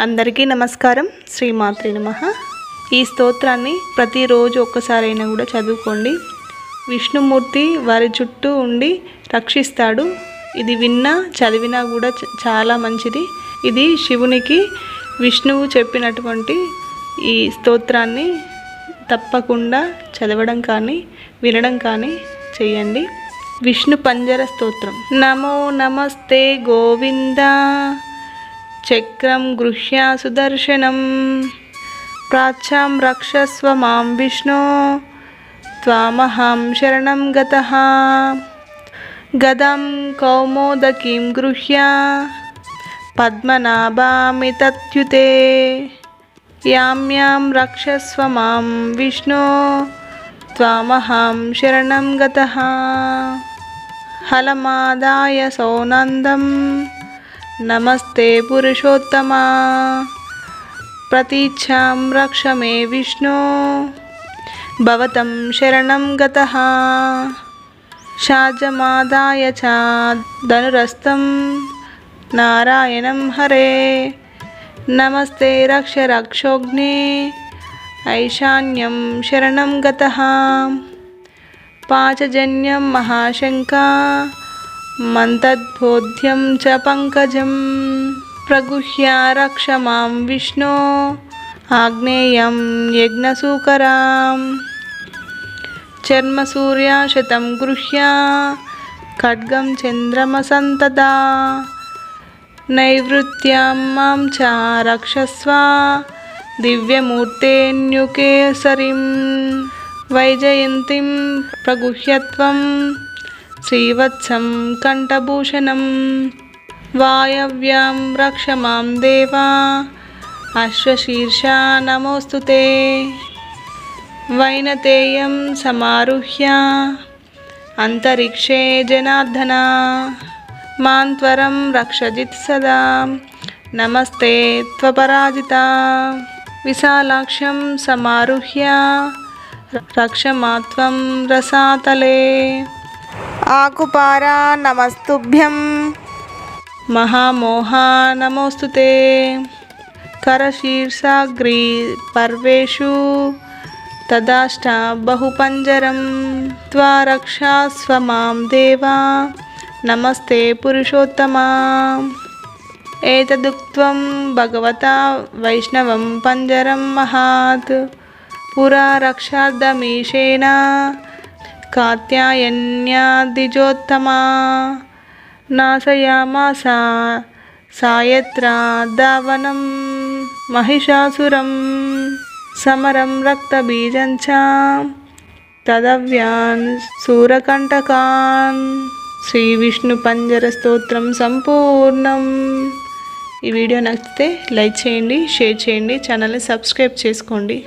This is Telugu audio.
అందరికీ నమస్కారం. శ్రీమాత్రే నమః. ఈ స్తోత్రాన్ని ప్రతిరోజు ఒక్కసారైనా కూడా చదువుకోండి. విష్ణుమూర్తి వారి చుట్టూ ఉండి రక్షిస్తాడు. ఇది విన్నా చదివినా కూడా చాలా మంచిది. ఇది శివునికి విష్ణువు చెప్పినటువంటి ఈ స్తోత్రాన్ని తప్పకుండా చదవడం కానీ వినడం కానీ చేయండి. విష్ణు పంజర స్తోత్రం. నమో నమస్తే గోవింద చక్రం గృహ్య సుదర్శనం ప్రాచ్యాం రక్షస్వ మాం విష్ణు త్వామహం శరణం గతః గదం కౌమోదకీం గృహ్య పద్మనాభామితత్యుతే యాం రక్షస్వ మాం విష్ణు త్వామహం శరణం గతః హలమాదాయ సౌనందం నమస్తే పురుషోత్తమా ప్రతీచ్ఛాం రక్ష మే విష్ణు భవతం శరణం గతః షాజమాదాయ చ ధనురస్తం నారాయణం హరే నమస్తే రక్ష రక్షోగ్నే ఐశాన్యం శరణం గతః పాచజన్యం మహాశంకా మంతద్బోధ్యం చ పంకజం ప్రగుహ్య రక్ష మాం విష్ణు ఆగ్నేయం యజ్ఞసూకరాం చర్మసూర్యాశతం గృహ్య ఖడ్గం చంద్రమసంతదా నైవృత్యాం మాం చ రక్షస్వ దివ్యమూర్తేన్యుకేసరిం వైజయంతిం ప్రగుహ్యత్వం శ్రీవత్సం కంఠభూషణం వాయవ్యాం రక్ష మాం దేవా అశ్వశీర్షా నమోస్తుతే వైనతేయం సమారుహ్య అంతరిక్షే జనార్దన మాంత్వరం రక్షజిత్ సదా నమస్తే త్వపరాజిత విశాలాక్షం సమారుహ్య రక్షమాత్వం రసాతలే ఆకుపారా నమస్తుభ్యం మహామోహా నమోస్తుతే కరశీర్షాగ్రీ పర్వేషు తదాష్ట బహుపంజరం త్వా రక్షాస్వ మాం దేవా నమస్తే పురుషోత్తమా ఏతదుక్త్వం భగవతా వైష్ణవం పంజరం మహాత్ పురా రక్షార్థమీశేన కాత్యాయన్యా ద్విజోత్తమా నాశయామాస సాయత్రా దావనం మహిషాసురం సమరం రక్తబీజం చ తదవ్యాన్ శూరకంటకాన్. శ్రీ విష్ణు పంజర స్తోత్రం సంపూర్ణం. ఈ వీడియో నచ్చితే లైక్ చేయండి, షేర్ చేయండి, ఛానల్ని సబ్స్క్రైబ్ చేసుకోండి.